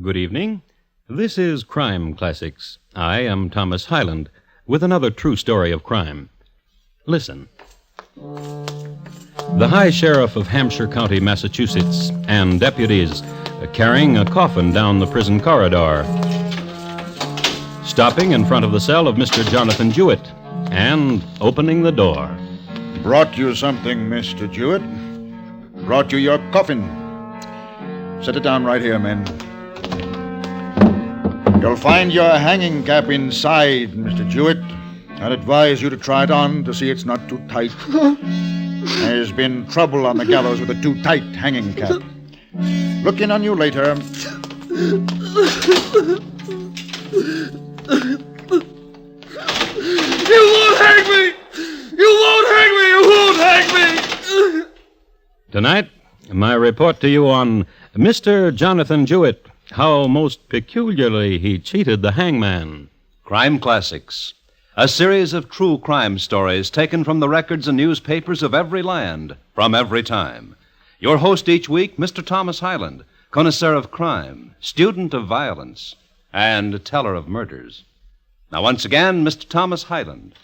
Good evening. This is Crime Classics. I am Thomas Hyland with another true story of crime. Listen. The High Sheriff of Hampshire County, Massachusetts, and deputies carrying a coffin down the prison corridor, stopping in front of the cell of Mr. Jonathon Jewett and opening the door. Brought you something, Mr. Jewett. Brought you your coffin. Set it down right here, men. You'll find your hanging cap inside, Mr. Jewett. I'd advise you to try it on to see it's not too tight. There's been trouble on the gallows with a too tight hanging cap. Look in on you later. You won't hang me! You won't hang me! You won't hang me! Tonight, my report to you on Mr. Jonathon Jewett, how most peculiarly he cheated the hangman. Crime Classics, a series of true crime stories taken from the records and newspapers of every land, from every time. Your host each week, Mr. Thomas Hyland, connoisseur of crime, student of violence, and teller of murders. Now, once again, Mr. Thomas Hyland.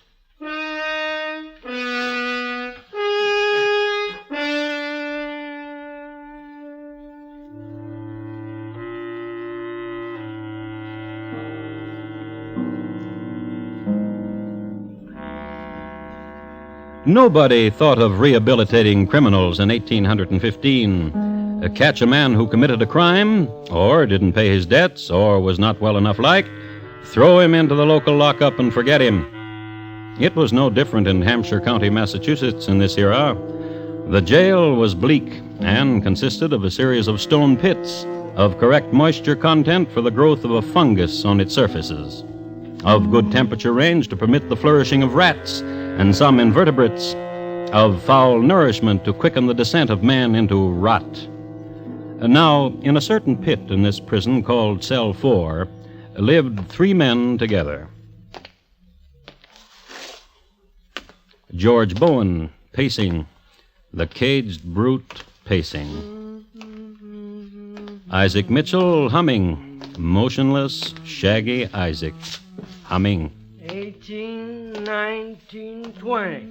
Nobody thought of rehabilitating criminals in 1815. Catch a man who committed a crime, or didn't pay his debts, or was not well enough liked, throw him into the local lockup and forget him. It was no different in Hampshire County, Massachusetts in this era. The jail was bleak and consisted of a series of stone pits of correct moisture content for the growth of a fungus on its surfaces, of good temperature range to permit the flourishing of rats and some invertebrates, of foul nourishment to quicken the descent of man into rot. And now, in a certain pit in this prison called Cell 4, lived three men together. George Bowen, pacing, the caged brute pacing. Isaac Mitchell, humming, motionless, shaggy Isaac, humming. 18, 19, 20,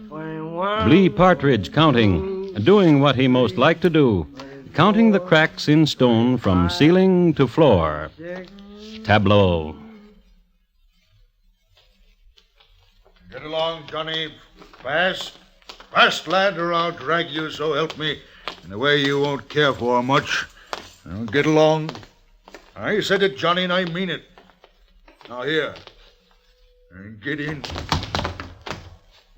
21. Blee Partridge, counting, doing what he most liked to do, counting the cracks in stone from ceiling to floor. Tableau. Get along, Johnny. Fast. Fast, lad, or I'll drag you, so help me, in a way you won't care for much. Now, get along. I said it, Johnny, and I mean it. Now, here. And get in.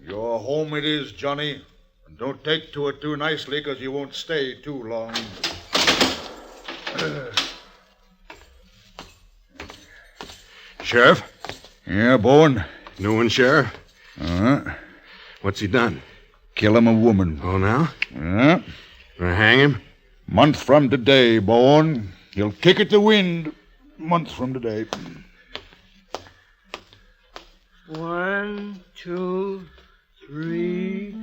Your home it is, Johnny. And don't take to it too nicely, because you won't stay too long. Sheriff? Yeah, Bowen? New one, Sheriff? Uh-huh. What's he done? Kill him a woman. Oh, now? Yeah. Gonna hang him? Month from today, Bowen. He'll kick at the wind. Month from today. 1, 2, 3,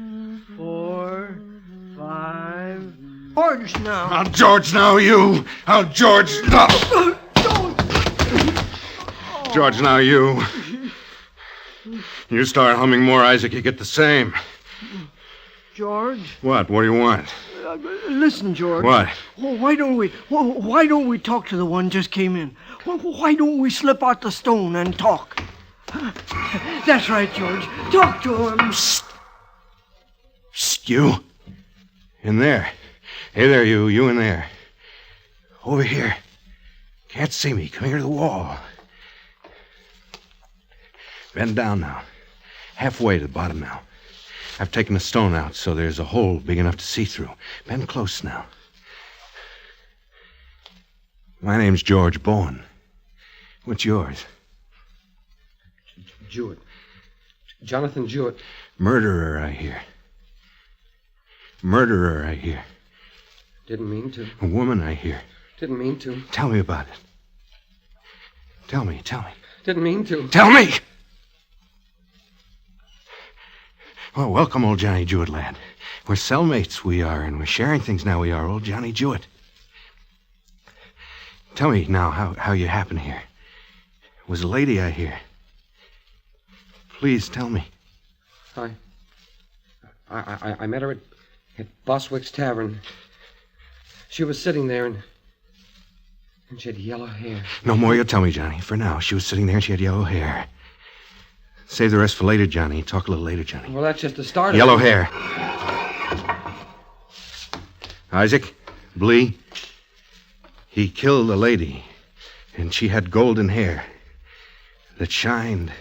4, 5. George now. Now, George, now, you! Now, George, now! George, now, you. You start humming more, Isaac, you get the same. George? What? What do you want? Listen, George. What? Why don't we talk to the one just came in? Why don't we slip out the stone and talk? That's right, George. Talk to him. Psst, you. In there. Hey there, you. You in there. Over here. Can't see me. Come here to the wall. Bend down now. Halfway to the bottom now. I've taken the stone out so there's a hole big enough to see through. Bend close now. My name's George Bowen. What's yours? Jewett. Jonathon Jewett. Murderer, I hear. Murderer, I hear. Didn't mean to. A woman, I hear. Didn't mean to. Tell me about it. Tell me. Didn't mean to. Tell me! Well, welcome, old Johnny Jewett, lad. We're cellmates, we are, and we're sharing things now, we are, old Johnny Jewett. Tell me now how you happened here. It was a lady I hear. Please tell me. I met her at Boswick's Tavern. She was sitting there and she had yellow hair. No more you'll tell me, Johnny. For now, she was sitting there and she had yellow hair. Save the rest for later, Johnny. Talk a little later, Johnny. Well, that's just the start Yellow of it. hair. Isaac, Blee, he killed a lady, and she had golden hair that shined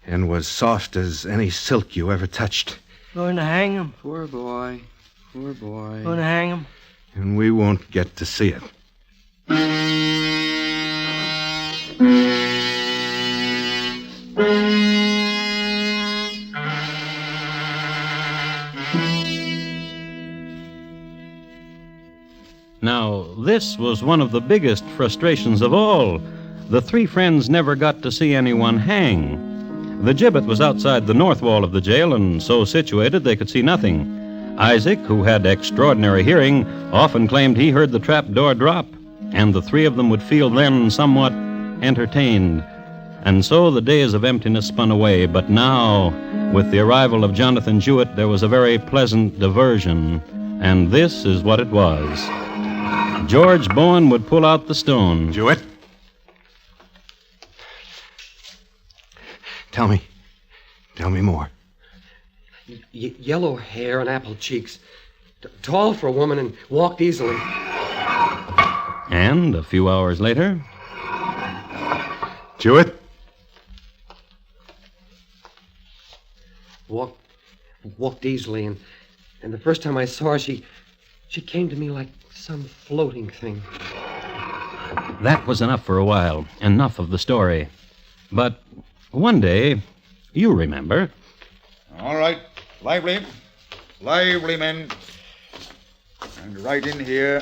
and was soft as any silk you ever touched. Going to hang him. Poor boy. Poor boy. Going to hang him. And we won't get to see it. Now, this was one of the biggest frustrations of all. The three friends never got to see anyone hang. The gibbet was outside the north wall of the jail, and so situated they could see nothing. Isaac, who had extraordinary hearing, often claimed he heard the trap door drop, and the three of them would feel then somewhat entertained. And so the days of emptiness spun away, but now, with the arrival of Jonathon Jewett, there was a very pleasant diversion, and this is what it was. George Bowen would pull out the stone. Jewett? Tell me more. Yellow hair and apple cheeks. Tall for a woman and walked easily. And a few hours later... Jewett? Walked easily, and the first time I saw her, she came to me like some floating thing. That was enough for a while. Enough of the story. But one day, you remember... All right. Lively. Lively, men. And right in here.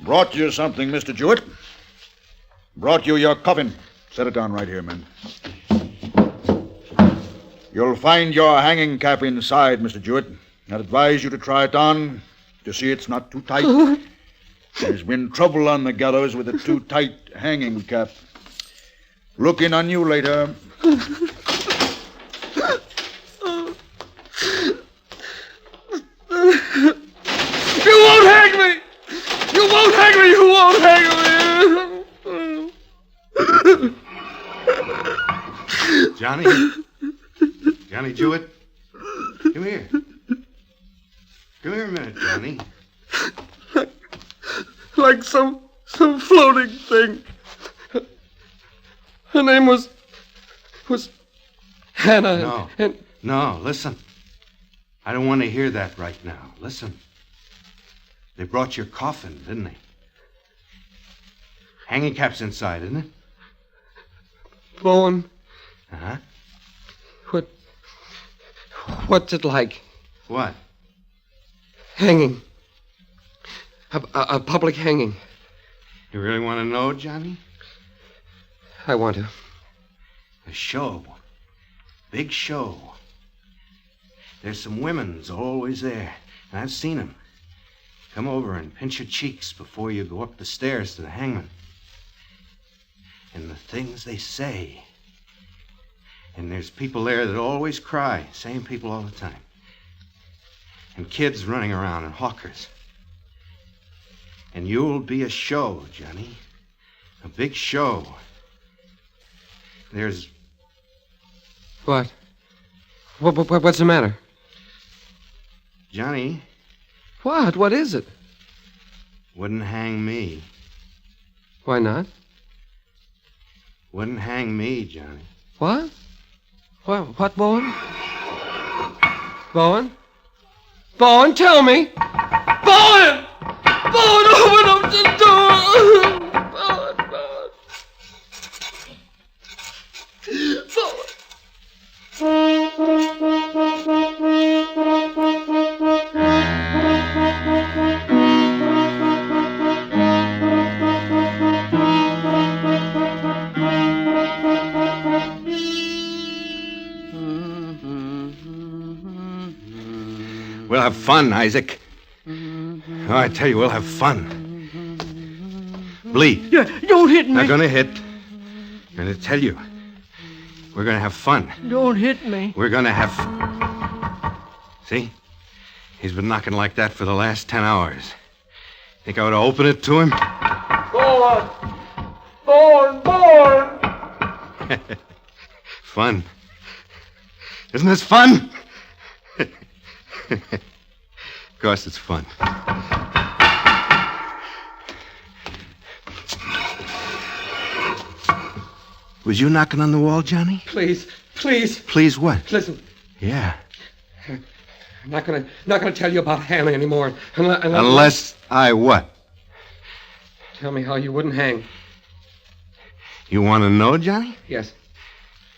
Brought you something, Mr. Jewett. Brought you your coffin. Set it down right here, men. You'll find your hanging cap inside, Mr. Jewett. I'd advise you to try it on to see it's not too tight. There's been trouble on the gallows with a too tight hanging cap. Look in on you later. You won't hang me! You won't hang me! You won't hang me! Johnny Jewett? Come here. Come here a minute, Johnny. Like some floating thing. Her name was Hannah. No. And No, listen. I don't want to hear that right now. Listen. They brought your coffin, didn't they? Hanging cap's inside, isn't it? Bowen, Uh-huh. what's it like? What? Hanging. A public hanging. You really want to know, Johnny? I want to. A show. Big show. There's some women's always there, and I've seen them. Come over and pinch your cheeks before you go up the stairs to the hangman. And the things they say. And there's people there that always cry, same people all the time. And kids running around and hawkers. And you'll be a show, Johnny. A big show. There's... What? What's the matter? Johnny What? What is it? wouldn't hang me. Why not? Wouldn't hang me, Johnny. What? What, Bowen? Bowen? Bowen, tell me! Bowen! Bowen, open up the door! Bowen. We'll have fun, Isaac. Oh, I tell you, we'll have fun. Bleed. Don't hit me. Not gonna hit. I'm gonna tell you. We're gonna have fun. Don't hit me. We're gonna have... See? He's been knocking like that for the last 10 hours. Think I ought to open it to him? Born! Fun. Isn't this fun? Of course it's fun. Was you knocking on the wall, Johnny? Please. Please what? Listen, Yeah. I'm not gonna tell you about hanging anymore. Unless I what? Tell me how you wouldn't hang. You want to know, Johnny? Yes.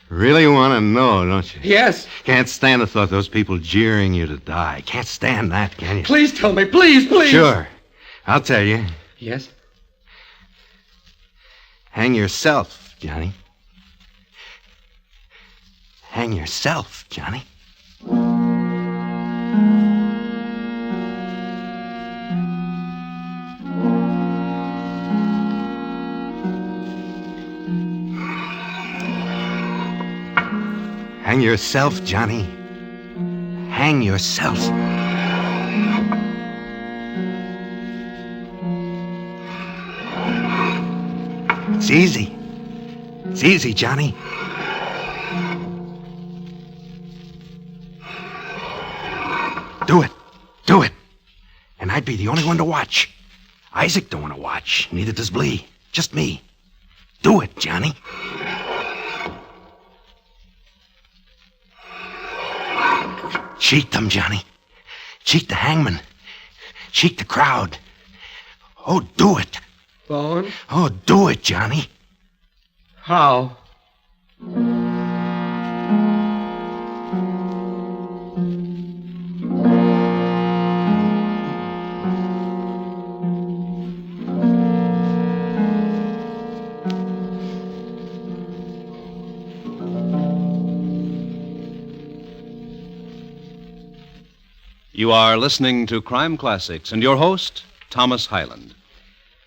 Really want to know, don't you? Yes. Can't stand the thought of those people jeering you to die. Can't stand that, can you? Please tell me. Please. Sure. I'll tell you. Yes? Hang yourself, Johnny. Hang yourself, Johnny. Hang yourself, Johnny. Hang yourself. It's easy. It's easy, Johnny. Do it. Do it. And I'd be the only one to watch. Isaac don't want to watch. Neither does Blee. Just me. Do it, Johnny. Cheat them, Johnny. Cheat the hangman. Cheat the crowd. Oh, do it. Bone? Oh, do it, Johnny. How? You are listening to Crime Classics and your host, Thomas Hyland.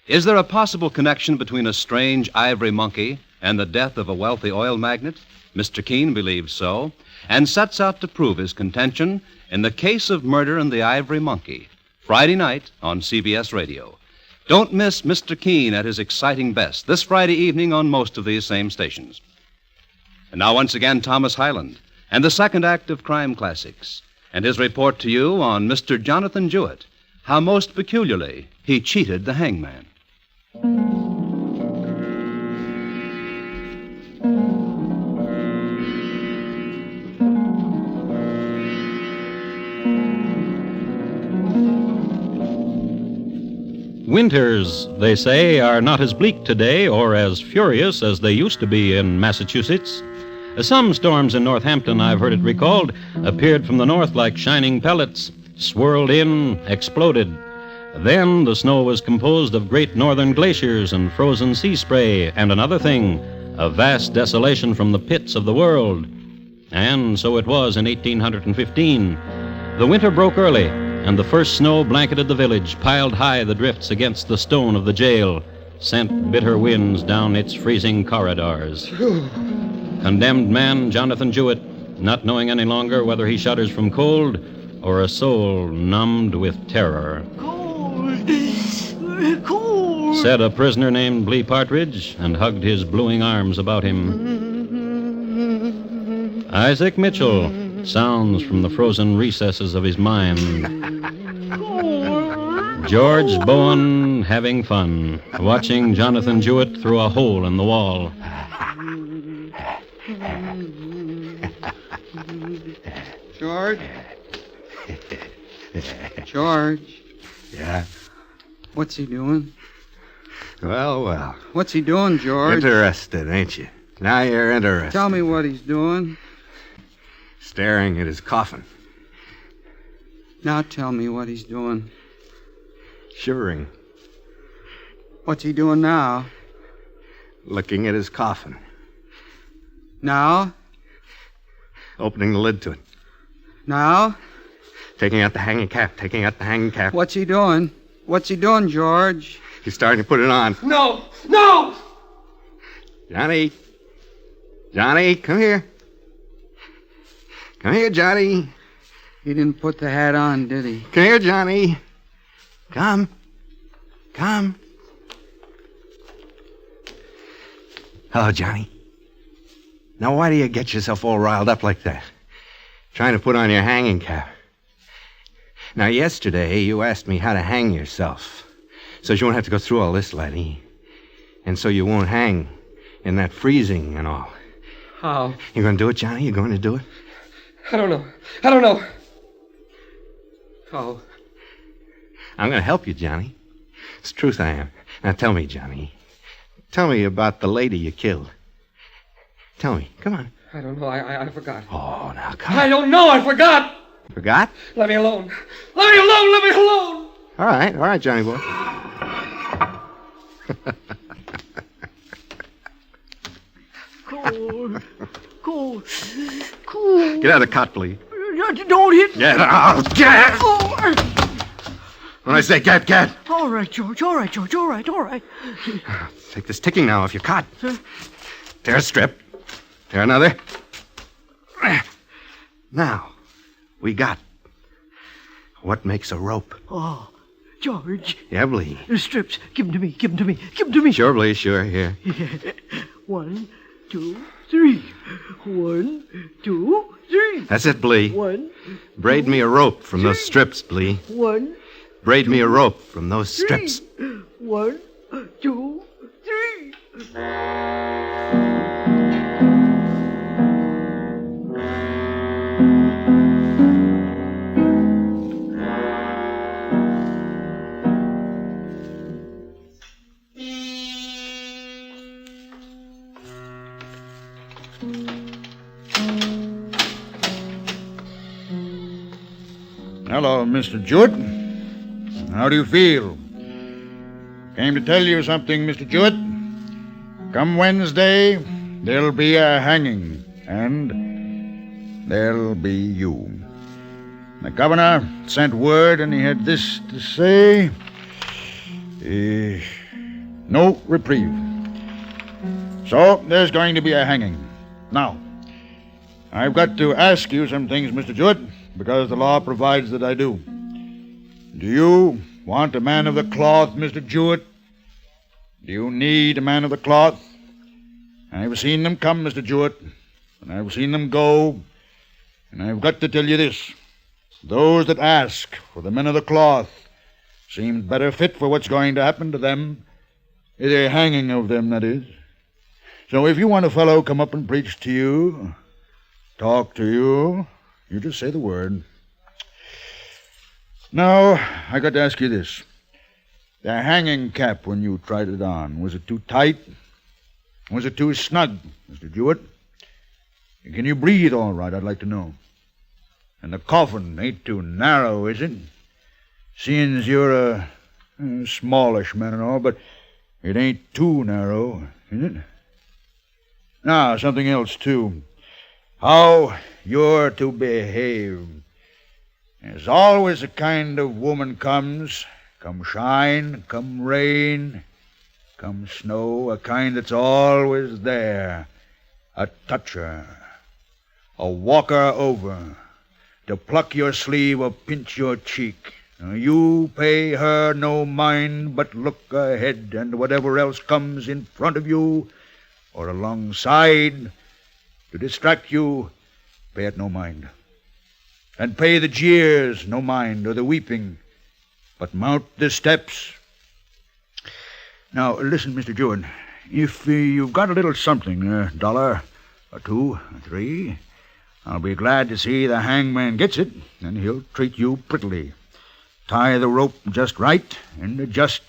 Is there a possible connection between a strange ivory monkey and the death of a wealthy oil magnate? Mr. Keene believes so, and sets out to prove his contention in The Case of Murder and the Ivory Monkey, Friday night on CBS Radio. Don't miss Mr. Keene at his exciting best this Friday evening on most of these same stations. And now once again, Thomas Hyland and the second act of Crime Classics, and his report to you on Mr. Jonathon Jewett, how most peculiarly he cheated the hangman. Winters, they say, are not as bleak today or as furious as they used to be in Massachusetts. Some storms in Northampton, I've heard it recalled, appeared from the north like shining pellets, swirled in, exploded. Then the snow was composed of great northern glaciers and frozen sea spray, and another thing, a vast desolation from the pits of the world. And so it was in 1815. The winter broke early, and the first snow blanketed the village, piled high the drifts against the stone of the jail, sent bitter winds down its freezing corridors. Condemned man Jonathon Jewett, not knowing any longer whether he shudders from cold or a soul numbed with terror. Cold. Said a prisoner named Blee Partridge and hugged his bluing arms about him. Isaac Mitchell sounds from the frozen recesses of his mind. George Bowen having fun, watching Jonathon Jewett through a hole in the wall. George? George? Yeah? What's he doing? Well. What's he doing, George? Interested, ain't you? Now you're interested. Tell me what he's doing. Staring at his coffin. Now tell me what he's doing. Shivering. What's he doing now? Looking at his coffin. Now? Opening the lid to it. Now? Taking out the hanging cap. What's he doing? What's he doing, George? He's starting to put it on. No! No! Johnny. Johnny, come here. Come here, Johnny. He didn't put the hat on, did he? Come here, Johnny. Come. Come. Hello, Johnny. Now, why do you get yourself all riled up like that? Trying to put on your hanging cap. Now, yesterday, you asked me how to hang yourself. So you won't have to go through all this, laddie. And so you won't hang in that freezing and all. How? You going to do it, Johnny? You going to do it? I don't know. I don't know. How? I'm going to help you, Johnny. It's the truth I am. Now, tell me, Johnny. Tell me about the lady you killed. Tell me. Come on. I don't know. I forgot. Oh, now, come on. I don't know. I forgot. Forgot? Let me alone. Let me alone. Let me alone. All right, Johnny boy. Cool. Get out of the cot, please. Don't hit me. Get out. Get! Oh, When I say get. all right, George. All right. Take this ticking now off your cot. Tear a strip. Tear another. Now, we got what makes a rope. Oh, George. Yeah, Blee. The strips. Give them to me. Sure, Blee, sure. Here. 1, 2, 3. 1, 2, 3. That's it, Blee. 1. Braid me a rope from those strips, Blee. 1. Braid me a rope from those strips. 1, 2, 3. Hello, Mr. Jewett. How do you feel? Came to tell you something, Mr. Jewett. Come Wednesday, there'll be a hanging, and there'll be you. The governor sent word, and he had this to say. No reprieve. So, there's going to be a hanging. Now, I've got to ask you some things, Mr. Jewett, because the law provides that I do. Do you want a man of the cloth, Mr. Jewett? Do you need a man of the cloth? I've seen them come, Mr. Jewett, and I've seen them go, and I've got to tell you this. Those that ask for the men of the cloth seem better fit for what's going to happen to them. The hanging of them, that is. So if you want a fellow come up and preach to you, talk to you, you just say the word. Now, I got to ask you this. The hanging cap, when you tried it on, was it too tight? Was it too snug, Mr. Jewett? Can you breathe all right, I'd like to know. And the coffin ain't too narrow, is it? Seeing as you're a smallish man and all, but it ain't too narrow, is it? Now, something else, too. How you're to behave. There's always a kind of woman comes, come shine, come rain, come snow, a kind that's always there, a toucher, a walker over, to pluck your sleeve or pinch your cheek. You pay her no mind, but look ahead, and whatever else comes in front of you or alongside to distract you, pay it no mind. And pay the jeers no mind, or the weeping, but mount the steps. Now, listen, Mr. Jewett, if you've got a little something, $1 or $2 or $3, I'll be glad to see the hangman gets it, and he'll treat you prettily. Tie the rope just right, and just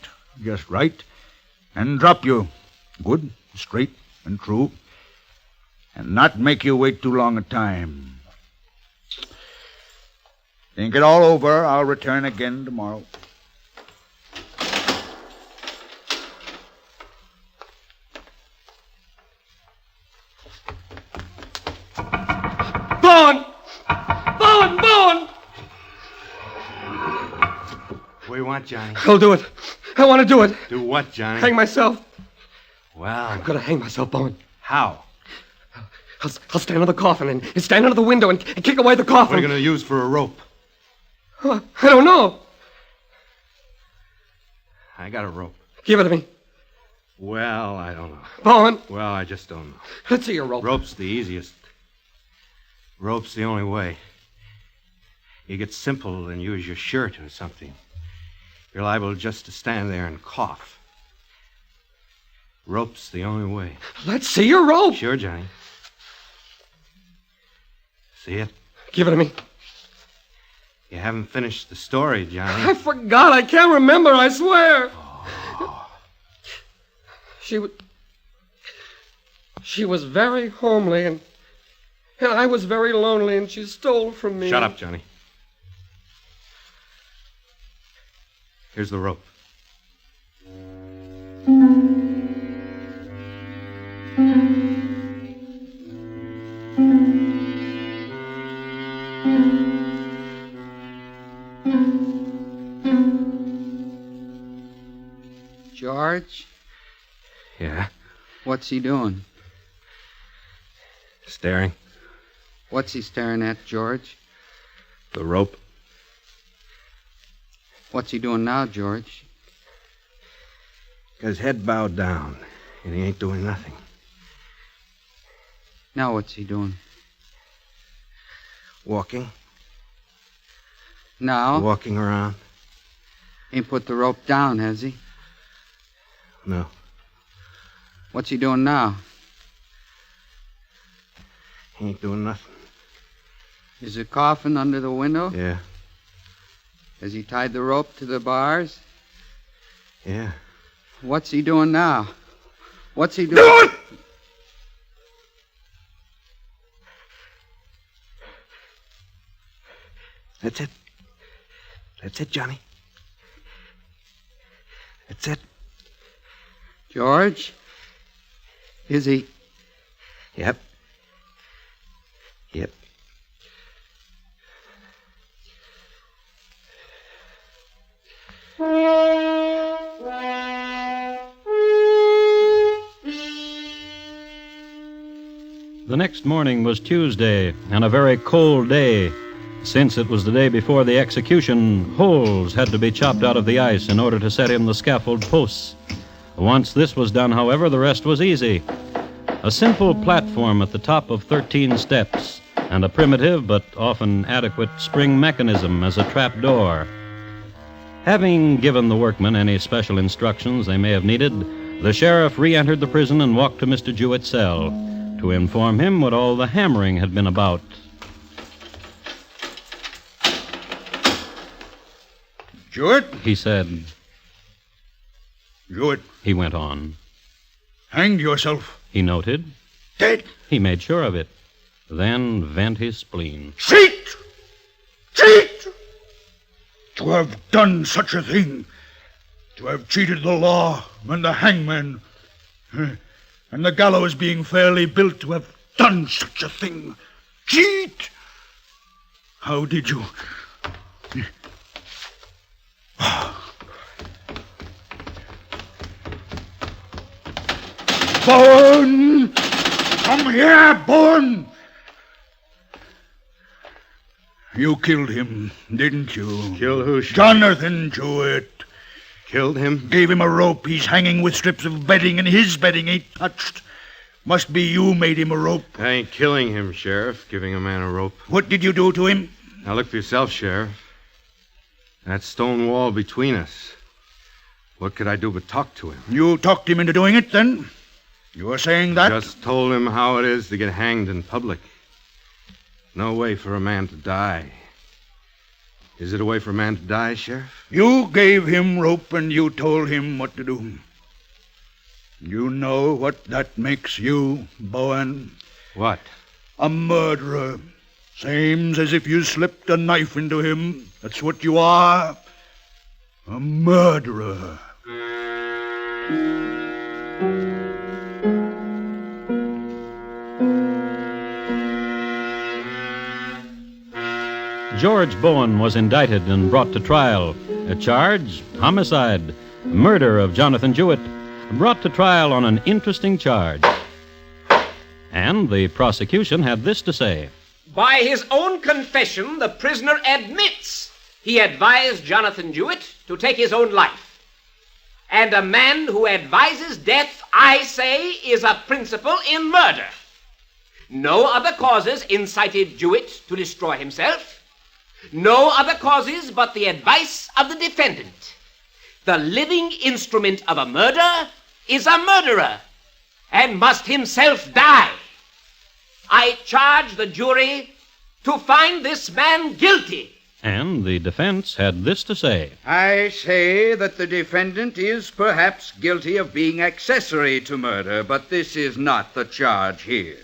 right, and drop you good, straight, and true, and not make you wait too long a time. Think it all over. I'll return again tomorrow. Bowen! Bowen! Bowen! What do you want, Johnny? I'll do it. I want to do it. Do what, Johnny? Hang myself. Well, I'm going to hang myself, Bowen. how? I'll stand on the coffin and stand under the window and kick away the coffin. What are you going to use for a rope? I don't know. I got a rope. Give it to me. Well, I don't know. Bowen, Well, I just don't know. let's see your rope. Rope's the easiest. Rope's the only way. You get simple and use your shirt or something. You're liable just to stand there and cough. Rope's the only way. Let's see your rope. Sure, Johnny. See it? Give it to me. You haven't finished the story, Johnny. I forgot. I can't remember, I swear. Oh. She was very homely, and I was very lonely, and she stole from me. Shut up, Johnny. Here's the rope. George? Yeah? What's he doing? Staring. What's he staring at, George? The rope. What's he doing now, George? Got his head bowed down, and he ain't doing nothing. Now what's he doing? Walking. Now? Walking around. Ain't put the rope down, has he? No. What's he doing now? He ain't doing nothing. Is the coffin under the window? Yeah. Has he tied the rope to the bars? Yeah. What's he doing now? What's he doing? That's it. That's it, Johnny. That's it. George? Is he? Yep. Yep. The next morning was Tuesday, and a very cold day. Since it was the day before the execution, holes had to be chopped out of the ice in order to set in the scaffold posts. Once this was done, however, the rest was easy. A simple platform at the top of 13 steps, and a primitive but often adequate spring mechanism as a trap door. Having given the workmen any special instructions they may have needed, the sheriff re-entered the prison and walked to Mr. Jewett's cell to inform him what all the hammering had been about. Jewett? He said, Jewett, he went on. hanged yourself. He noted. Dead. He made sure of it. Then vent his spleen. Cheat! Cheat! To have done such a thing. To have cheated the law and the hangman. And the gallows being fairly built, to have done such a thing. Cheat! How did you? Bowen! Come here, Bowen! You killed him, didn't you? Killed who? Jonathon Jewett. Killed him? Gave him a rope. He's hanging with strips of bedding, and his bedding ain't touched. Must be you made him a rope. I ain't killing him, Sheriff. Giving a man a rope. What did you do to him? Now look for yourself, Sheriff. That stone wall between us. What could I do but talk to him? You talked him into doing it, then? You were saying that? Just told him how it is to get hanged in public. No way for a man to die. Is it a way for a man to die, Sheriff? You gave him rope and you told him what to do. You know what that makes you, Bowen? What? A murderer. Same's as if you slipped a knife into him. That's what you are. A murderer. George Bowen was indicted and brought to trial. A charge, homicide, murder of Jonathon Jewett, brought to trial on an interesting charge. And the prosecution had this to say. By his own confession, the prisoner admits he advised Jonathon Jewett to take his own life. And a man who advises death, I say, is a principal in murder. No other causes incited Jewett to destroy himself. No other causes but the advice of the defendant. The living instrument of a murder is a murderer and must himself die. I charge the jury to find this man guilty. And the defense had this to say. I say that the defendant is perhaps guilty of being accessory to murder, but this is not the charge here.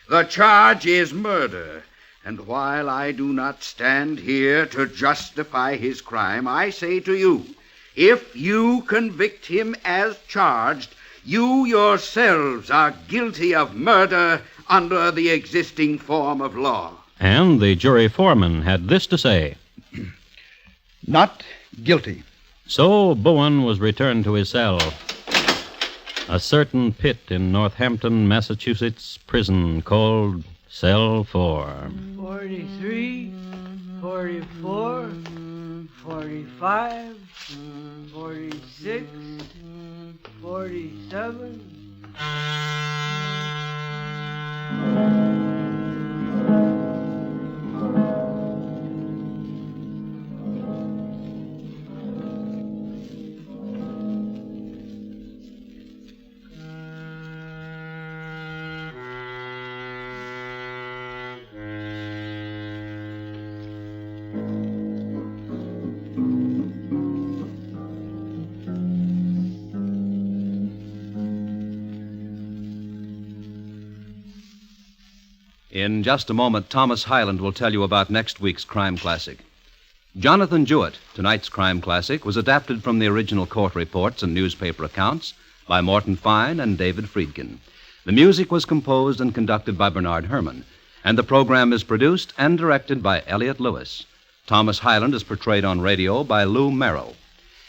The charge is murder. And while I do not stand here to justify his crime, I say to you, if you convict him as charged, you yourselves are guilty of murder under the existing form of law. And the jury foreman had this to say. Not guilty. So Bowen was returned to his cell. A certain pit in Northampton, Massachusetts prison called Cell 4. 43, 44, 45, 46, 47. In just a moment, Thomas Hyland will tell you about next week's crime classic. Jonathon Jewett, tonight's crime classic, was adapted from the original court reports and newspaper accounts by Morton Fine and David Friedkin. The music was composed and conducted by Bernard Herrmann, and the program is produced and directed by Elliott Lewis. Thomas Hyland is portrayed on radio by Lou Merrill.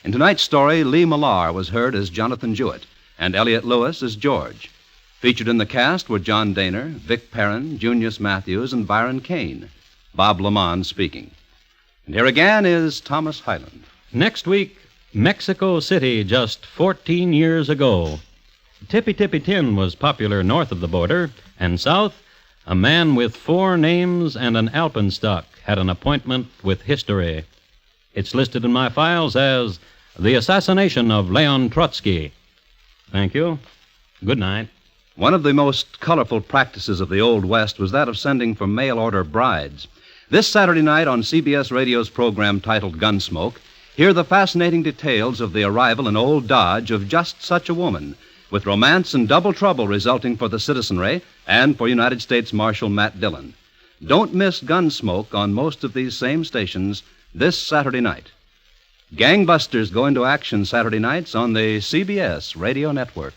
In tonight's story, Lee Millar was heard as Jonathon Jewett, and Elliott Lewis as George. Featured in the cast were John Daner, Vic Perrin, Junius Matthews, and Byron Kane. Bob Lamont speaking. And here again is Thomas Hyland. Next week, Mexico City just 14 years ago. Tippy Tippy Tin was popular north of the border, and south, a man with 4 names and an alpenstock had an appointment with history. It's listed in my files as The Assassination of Leon Trotsky. Thank you. Good night. One of the most colorful practices of the Old West was that of sending for mail-order brides. This Saturday night on CBS Radio's program titled Gunsmoke, hear the fascinating details of the arrival in Old Dodge of just such a woman, with romance and double trouble resulting for the citizenry and for United States Marshal Matt Dillon. Don't miss Gunsmoke on most of these same stations this Saturday night. Gangbusters go into action Saturday nights on the CBS Radio Network.